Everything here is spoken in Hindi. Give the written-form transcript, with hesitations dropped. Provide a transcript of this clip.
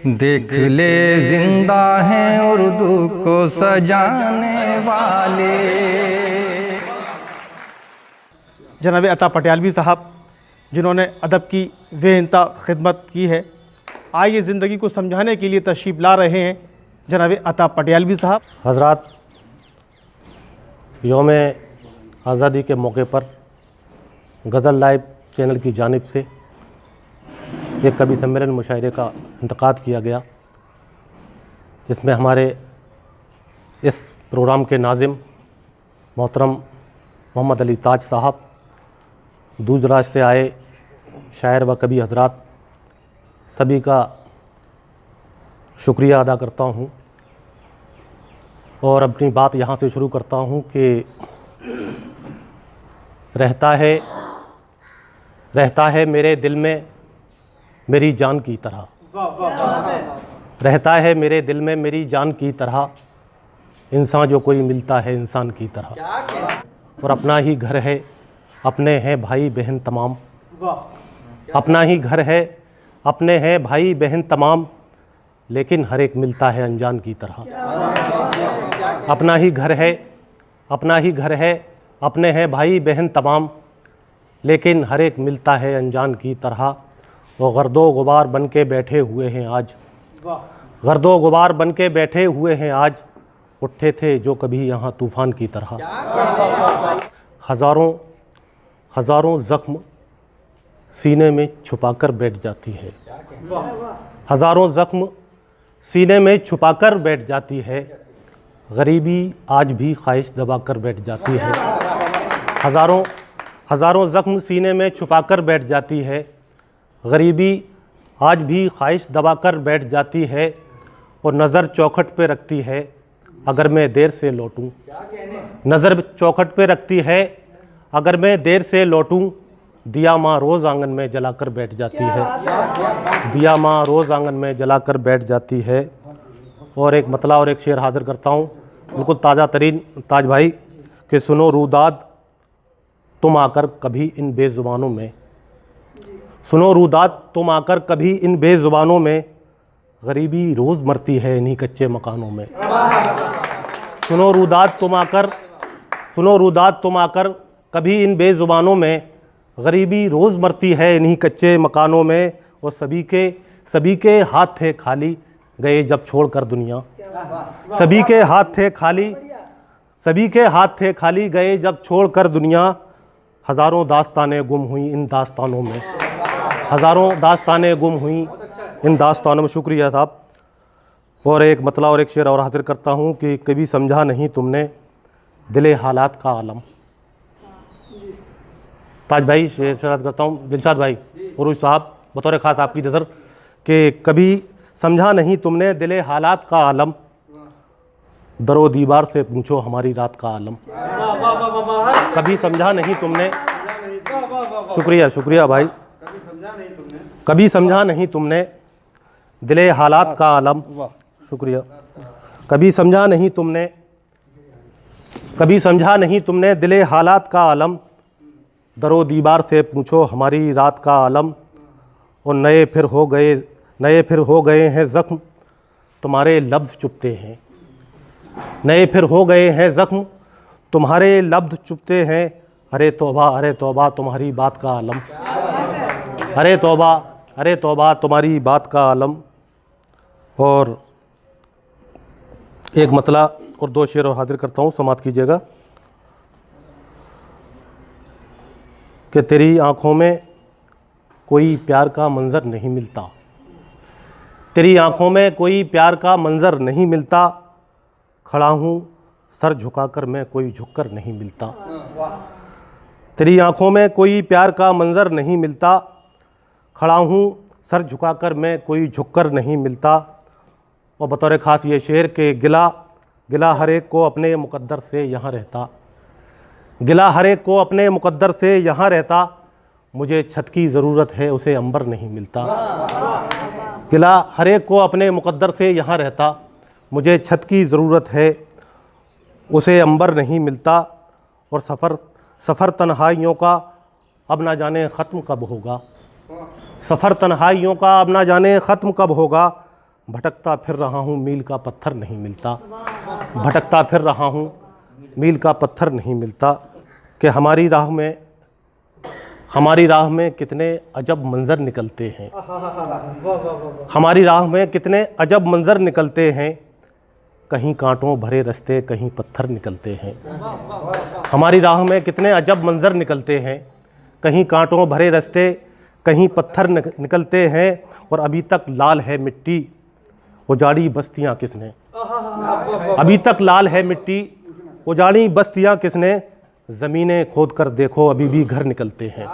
देख ले जिंदा हैं उर्दू को सजाने वाले। जनाब अता पटियालवी साहब जिन्होंने अदब की बेइंतहा खिदमत की है, आइए ज़िंदगी को समझाने के लिए तशरीफ़ ला रहे हैं जनाब अता पटियालवी साहब। हज़रात, यौम आज़ादी के मौके पर गज़ल लाइव चैनल की जानिब से एक कवि सम्मेलन मुशायरे का इंतकाद किया गया, जिसमें हमारे इस प्रोग्राम के नाज़िम मोहतरम मोहम्मद अली ताज साहब, दूर दराज से आए शायर व कवि हज़रात, सभी का शुक्रिया अदा करता हूँ और अपनी बात यहाँ से शुरू करता हूँ कि रहता है मेरे दिल में मेरी जान की तरह, रहता है मेरे दिल में मेरी जान की तरह, इंसान जो कोई मिलता है इंसान की तरह, और अपना ही घर है अपने हैं भाई बहन तमाम, अपना ही घर है अपने हैं भाई बहन तमाम, लेकिन हर एक मिलता है अनजान की तरह। अपना ही घर है अपने हैं भाई बहन तमाम, लेकिन हर एक मिलता है अनजान की तरह। वो गर्दो गुबार बन के बैठे हुए हैं आज, गर्दो गुबार बन के बैठे हुए हैं आज, उठे थे जो कभी यहाँ तूफ़ान की तरह। हज़ारों ज़ख्म सीने में छुपाकर बैठ जाती है, हज़ारों ज़ख्म सीने में छुपाकर बैठ जाती है, गरीबी आज भी ख्वाहिश दबाकर बैठ जाती है। हज़ारों ज़ख्म सीने में छुपाकर बैठ जाती है, गरीबी आज भी ख्वाहिश दबाकर बैठ जाती है, और नज़र चौखट पे रखती है अगर मैं देर से लौटूं, नज़र चौखट पे रखती है अगर मैं देर से लौटूं, दिया माँ रोज़ आंगन में जलाकर बैठ जाती है, दिया माँ रोज़ आंगन में जलाकर बैठ जाती है। और एक मतला और एक शेर हाज़िर करता हूँ, बिल्कुल ताज़ा तरीन ताज भाई, कि सुनो रूदाद तुम आकर कभी इन बेज़ुबानों में, सुनो रूदाद तुम आकर कभी इन बेज़ुबानों में, गरीबी रोज़ मरती है इन्हीं कच्चे मकानों में। सुनो रूदाद तुम आकर कभी इन बेज़ुबानों में, गरीबी रोज़ मरती है इन्हीं कच्चे मकानों में, और सभी के हाथ थे खाली गए जब छोड़कर दुनिया, सभी के हाथ थे खाली गए जब छोड़कर दुनिया, हज़ारों दास्तानें गुम हुई इन दास्तानों में, हज़ारों दास्तानें गुम हुई इन दास्तानों में। शुक्रिया साहब। और एक मतला और एक शेर और हाजिर करता हूँ कि कभी समझा नहीं तुमने दिले हालात का आलम। ताज भाई शेर करता हूँ, दिलशाद भाई उरूज साहब बतौर ख़ास आपकी नज़र, कि कभी समझा नहीं तुमने दिले हालात का आलम, दरो दीवार से पूछो हमारी रात का आलम। कभी समझा नहीं तुमने, शुक्रिया भाई, कभी समझा नहीं तुमने दिले हालात का आलम, शुक्रिया। कभी समझा नहीं तुमने दिले हालात का आलम, दरो दीवार से पूछो हमारी रात का आलम, और नए फिर हो गए हैं ज़ख्म तुम्हारे लफ्ज़ चुपते हैं, नए फिर हो गए हैं ज़ख्म तुम्हारे लफ्ज़ चुपते हैं, अरे तौबा तुम्हारी बात का आलम, अरे तौबा तुम्हारी बात का आलम। और एक मतला और दो शेर और हाजिर करता हूँ, समात कीजिएगा, कि तेरी आँखों में कोई प्यार का मंज़र नहीं मिलता, तेरी आँखों में कोई प्यार का मंज़र नहीं मिलता, खड़ा हूँ सर झुकाकर मैं कोई झुककर नहीं मिलता। तेरी आँखों में कोई प्यार का मंज़र नहीं मिलता, खड़ा हूँ सर झुकाकर मैं कोई झुककर नहीं मिलता। और बतौर ख़ास ये शेर के गिला हर एक को अपने मुक़द्दर से यहाँ रहता, गिला हर एक को अपने मुक़द्दर से यहाँ रहता, मुझे छत की ज़रूरत है उसे अंबर नहीं मिलता। गिला हर एक को अपने मुक़द्दर से यहाँ रहता, मुझे छत की ज़रूरत है उसे अंबर नहीं मिलता। और सफ़र तन्हाइयों का अब ना जाने ख़त्म कब होगा, सफ़र तन्हाइयों का अब ना जाने ख़त्म कब होगा, भटकता फिर रहा हूँ, मील का पत्थर नहीं मिलता। भटकता फिर रहा हूँ, मील का पत्थर नहीं मिलता। कि हमारी राह में कितने अजब मंज़र निकलते हैं। हमारी राह में कितने अजब मंज़र निकलते हैं। कहीं कांटों भरे रास्ते, कहीं पत्थर निकलते हैं। हमारी राह में कितने अजब मंज़र निकलते हैं। कहीं कांटों भरे रास्ते, कहीं पत्थर निकलते हैं। और अभी तक लाल है मिट्टी, उजाड़ी बस्तियां किसने। अभी तक लाल है मिट्टी, उजाड़ी बस्तियां किसने। ज़मीनें खोद कर देखो, अभी भी घर निकलते हैं।